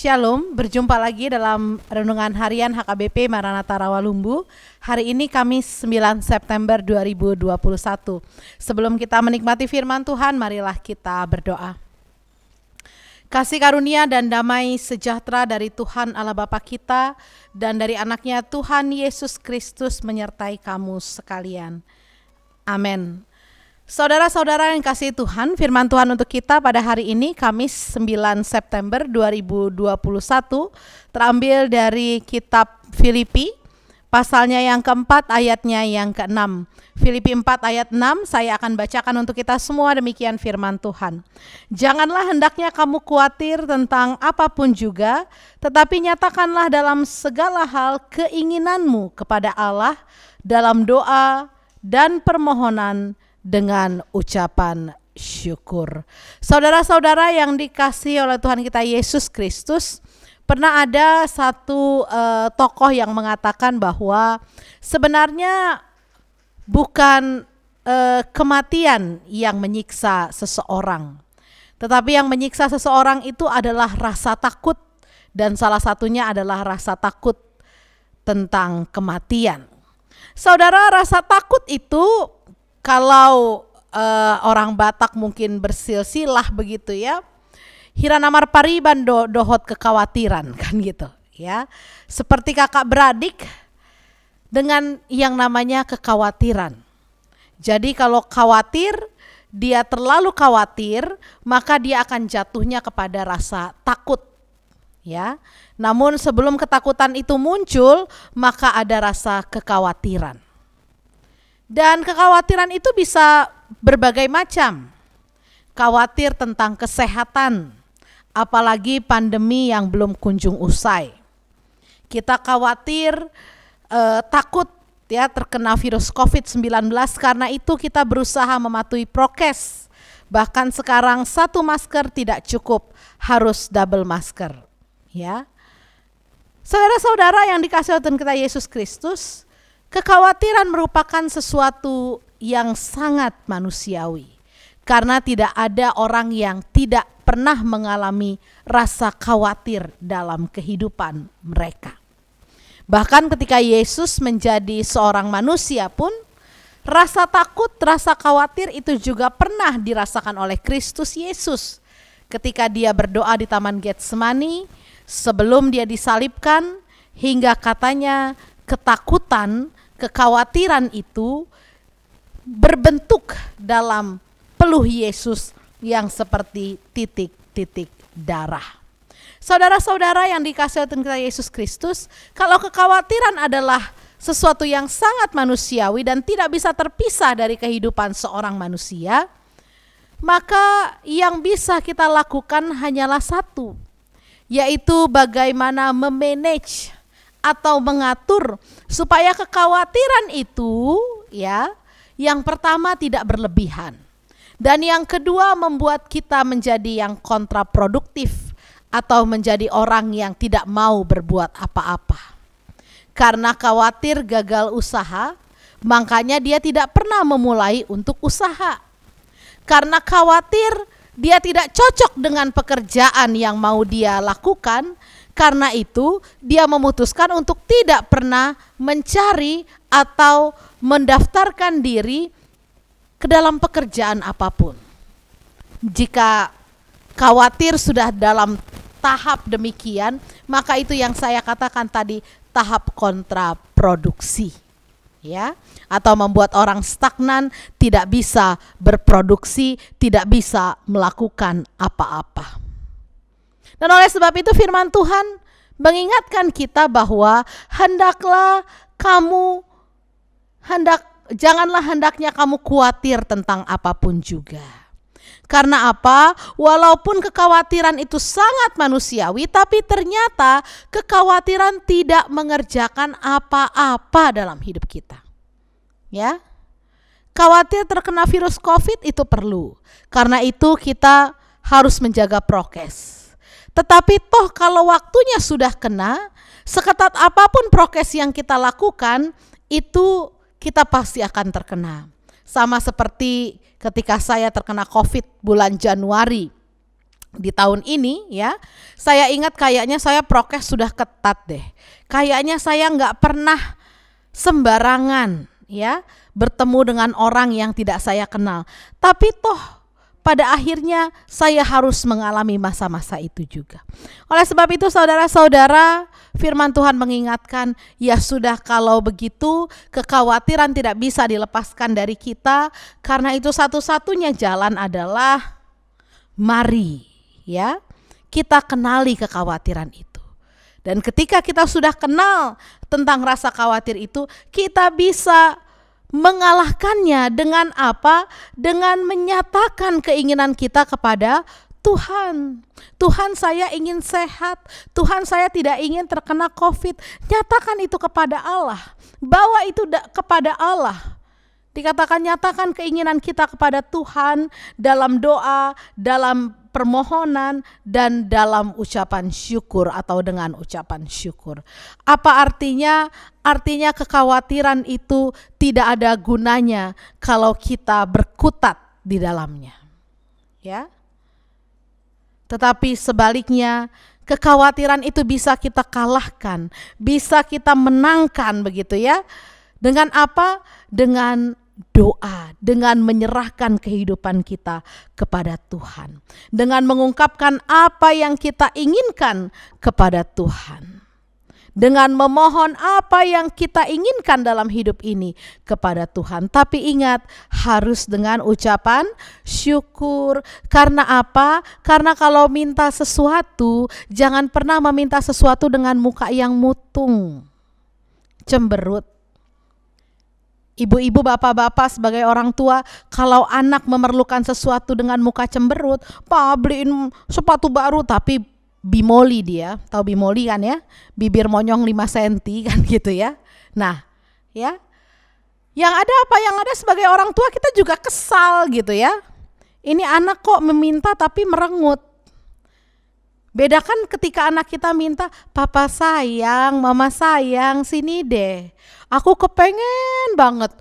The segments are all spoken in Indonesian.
Shalom, berjumpa lagi dalam Renungan Harian HKBP Maranatha Rawalumbu. Hari ini Kamis 9 September 2021. Sebelum kita menikmati firman Tuhan, marilah kita berdoa. Kasih karunia dan damai sejahtera dari Tuhan Allah Bapa kita dan dari anaknya Tuhan Yesus Kristus menyertai kamu sekalian. Amin. Saudara-saudara yang kasih Tuhan, firman Tuhan untuk kita pada hari ini Kamis 9 September 2021 terambil dari kitab Filipi, pasalnya yang keempat, ayatnya yang keenam. Filipi 4 ayat 6, saya akan bacakan untuk kita semua, demikian firman Tuhan. Janganlah hendaknya kamu khawatir tentang apapun juga, tetapi nyatakanlah dalam segala hal keinginanmu kepada Allah dalam doa dan permohonan dengan ucapan syukur. Saudara-saudara yang dikasihi oleh Tuhan kita Yesus Kristus, pernah ada satu tokoh yang mengatakan bahwa sebenarnya bukan kematian yang menyiksa seseorang, tetapi yang menyiksa seseorang itu adalah rasa takut, dan salah satunya adalah rasa takut tentang kematian. Saudara, rasa takut itu kalau orang Batak mungkin bersilsilah begitu ya, hiranamar pariban dohot kekhawatiran kan gitu ya. Seperti kakak beradik dengan yang namanya kekhawatiran. Jadi kalau khawatir, dia terlalu khawatir, maka dia akan jatuhnya kepada rasa takut ya. Namun sebelum ketakutan itu muncul, maka ada rasa kekhawatiran. Dan kekhawatiran itu bisa berbagai macam. Khawatir tentang kesehatan, apalagi pandemi yang belum kunjung usai. Kita khawatir, takut ya terkena virus COVID-19, karena itu kita berusaha mematuhi prokes. Bahkan sekarang satu masker tidak cukup, harus double masker. Ya, saudara-saudara yang dikasihi Tuhan kita Yesus Kristus, kekhawatiran merupakan sesuatu yang sangat manusiawi, karena tidak ada orang yang tidak pernah mengalami rasa khawatir dalam kehidupan mereka. Bahkan ketika Yesus menjadi seorang manusia pun, rasa takut, rasa khawatir itu juga pernah dirasakan oleh Kristus Yesus. Ketika dia berdoa di Taman Getsemani, sebelum dia disalibkan, hingga katanya ketakutan, kekhawatiran itu berbentuk dalam peluh Yesus yang seperti titik-titik darah. Saudara-saudara yang dikasihi Tuhan kita Yesus Kristus, kalau kekhawatiran adalah sesuatu yang sangat manusiawi dan tidak bisa terpisah dari kehidupan seorang manusia, maka yang bisa kita lakukan hanyalah satu, yaitu bagaimana memanage atau mengatur supaya kekhawatiran itu ya, yang pertama tidak berlebihan, dan yang kedua membuat kita menjadi yang kontraproduktif atau menjadi orang yang tidak mau berbuat apa-apa. Karena khawatir gagal usaha, makanya dia tidak pernah memulai untuk usaha. Karena khawatir dia tidak cocok dengan pekerjaan yang mau dia lakukan, karena itu dia memutuskan untuk tidak pernah mencari atau mendaftarkan diri ke dalam pekerjaan apapun. Jika khawatir sudah dalam tahap demikian, maka itu yang saya katakan tadi, tahap kontraproduksi ya, atau membuat orang stagnan, tidak bisa berproduksi, tidak bisa melakukan apa-apa. Dan oleh sebab itu firman Tuhan mengingatkan kita bahwa hendaknya kamu khawatir tentang apapun juga. Karena apa? Walaupun kekhawatiran itu sangat manusiawi, tapi ternyata kekhawatiran tidak mengerjakan apa-apa dalam hidup kita. Ya. Khawatir terkena virus COVID itu perlu. Karena itu kita harus menjaga prokes. Tetapi toh kalau waktunya sudah kena, seketat apapun prokes yang kita lakukan, itu kita pasti akan terkena. Sama seperti ketika saya terkena COVID bulan Januari. di tahun ini ya, saya ingat kayaknya saya prokes sudah ketat deh. Kayaknya saya nggak pernah sembarangan ya bertemu dengan orang yang tidak saya kenal. Tapi toh pada akhirnya saya harus mengalami masa-masa itu juga. Oleh sebab itu saudara-saudara, firman Tuhan mengingatkan, ya sudah kalau begitu kekhawatiran tidak bisa dilepaskan dari kita, karena itu satu-satunya jalan adalah mari ya kita kenali kekhawatiran itu. Dan ketika kita sudah kenal tentang rasa khawatir itu, kita bisa mengalahkannya dengan apa? Dengan menyatakan keinginan kita kepada Tuhan. Tuhan, saya ingin sehat. Tuhan, saya tidak ingin terkena COVID. Nyatakan itu kepada Allah. Bawa itu kepada Allah. Dikatakan nyatakan keinginan kita kepada Tuhan dalam doa, dalam permohonan, dan dalam ucapan syukur atau dengan ucapan syukur. Apa artinya? Artinya kekhawatiran itu tidak ada gunanya kalau kita berkutat di dalamnya. Ya. Tetapi sebaliknya, kekhawatiran itu bisa kita kalahkan, bisa kita menangkan begitu ya. Dengan apa? Dengan doa, dengan menyerahkan kehidupan kita kepada Tuhan, dengan mengungkapkan apa yang kita inginkan kepada Tuhan, dengan memohon apa yang kita inginkan dalam hidup ini kepada Tuhan. Tapi ingat, harus dengan ucapan syukur. Karena apa? Karena kalau minta sesuatu, jangan pernah meminta sesuatu dengan muka yang mutung, cemberut. Ibu-ibu, bapak-bapak sebagai orang tua, kalau anak memerlukan sesuatu dengan muka cemberut, "Pak, beliin sepatu baru," tapi bimoli dia, tahu bimoli kan ya? Bibir monyong 5 cm kan gitu ya. Nah, ya. Yang ada apa? Yang ada sebagai orang tua kita juga kesal gitu ya. Ini anak kok meminta tapi merengut. Bedakan ketika anak kita minta, "Papa sayang, mama sayang, sini deh. Aku kepengen banget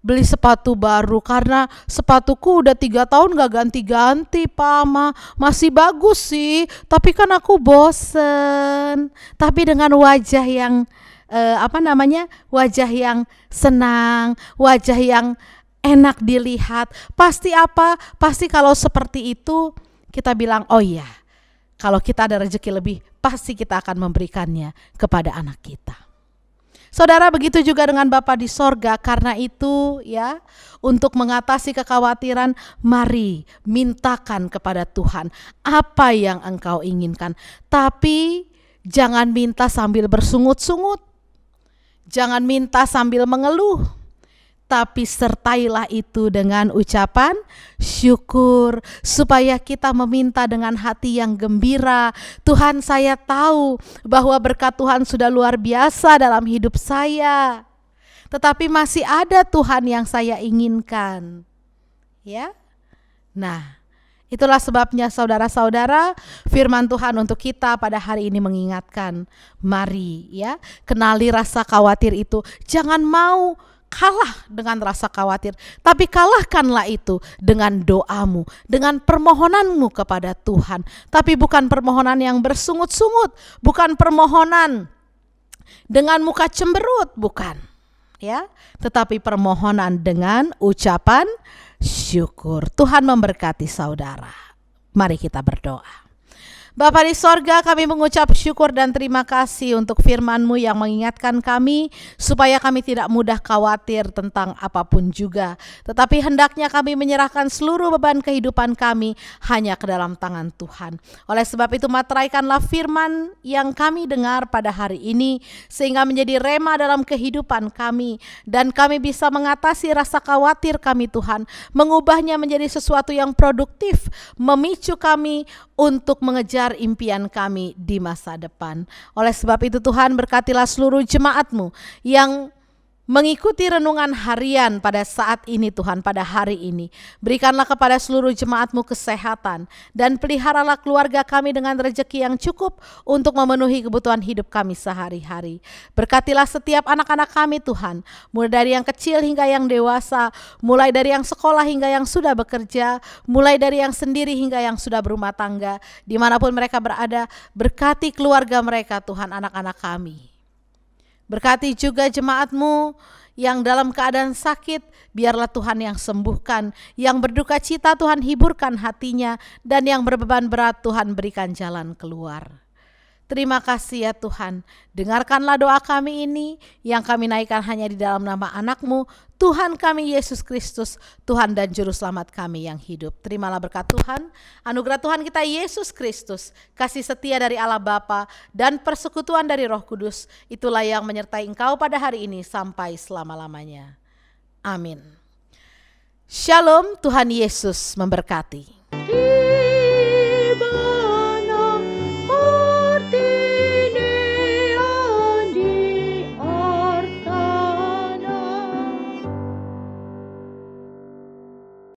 beli sepatu baru karena sepatuku udah 3 tahun gak ganti-ganti, Mama. Masih bagus sih, tapi kan aku bosen." Tapi dengan wajah yang wajah yang senang, wajah yang enak dilihat. Pasti apa? Pasti kalau seperti itu kita bilang, "Oh iya, kalau kita ada rezeki lebih, pasti kita akan memberikannya kepada anak kita." Saudara, begitu juga dengan Bapa di sorga. Karena itu ya, untuk mengatasi kekhawatiran, mari mintakan kepada Tuhan apa yang engkau inginkan. Tapi jangan minta sambil bersungut-sungut, jangan minta sambil mengeluh, tapi sertailah itu dengan ucapan syukur, supaya kita meminta dengan hati yang gembira. "Tuhan, saya tahu bahwa berkat Tuhan sudah luar biasa dalam hidup saya, tetapi masih ada Tuhan yang saya inginkan." Ya. Nah, itulah sebabnya saudara-saudara, firman Tuhan untuk kita pada hari ini mengingatkan, mari ya, kenali rasa khawatir itu. Jangan mau kalah dengan rasa khawatir, tapi kalahkanlah itu dengan doamu, dengan permohonanmu kepada Tuhan. Tapi bukan permohonan yang bersungut-sungut, bukan permohonan dengan muka cemberut, bukan ya, tetapi permohonan dengan ucapan syukur. Tuhan memberkati saudara. Mari kita berdoa. Bapa di sorga, kami mengucap syukur dan terima kasih untuk firman-Mu yang mengingatkan kami supaya kami tidak mudah khawatir tentang apapun juga. Tetapi hendaknya kami menyerahkan seluruh beban kehidupan kami hanya ke dalam tangan Tuhan. Oleh sebab itu materaikanlah firman yang kami dengar pada hari ini sehingga menjadi rema dalam kehidupan kami. Dan kami bisa mengatasi rasa khawatir kami Tuhan. Mengubahnya menjadi sesuatu yang produktif. Memicu kami untuk mengejar impian kami di masa depan. Oleh sebab itu Tuhan, berkatilah seluruh jemaat-Mu yang mengikuti renungan harian pada saat ini Tuhan, pada hari ini. Berikanlah kepada seluruh jemaat-Mu kesehatan dan peliharalah keluarga kami dengan rezeki yang cukup untuk memenuhi kebutuhan hidup kami sehari-hari. Berkatilah setiap anak-anak kami Tuhan, mulai dari yang kecil hingga yang dewasa, mulai dari yang sekolah hingga yang sudah bekerja, mulai dari yang sendiri hingga yang sudah berumah tangga, dimanapun mereka berada. Berkati keluarga mereka Tuhan, anak-anak kami. Berkati juga jemaat-Mu yang dalam keadaan sakit, biarlah Tuhan yang sembuhkan, yang berduka cita Tuhan hiburkan hatinya, dan yang berbeban berat Tuhan berikan jalan keluar. Terima kasih ya Tuhan, dengarkanlah doa kami ini yang kami naikkan hanya di dalam nama anak-Mu, Tuhan kami Yesus Kristus, Tuhan dan Juru Selamat kami yang hidup. Terimalah berkat Tuhan, anugerah Tuhan kita Yesus Kristus, kasih setia dari Allah Bapa, dan persekutuan dari Roh Kudus, itulah yang menyertai engkau pada hari ini sampai selama-lamanya. Amin. Shalom, Tuhan Yesus memberkati.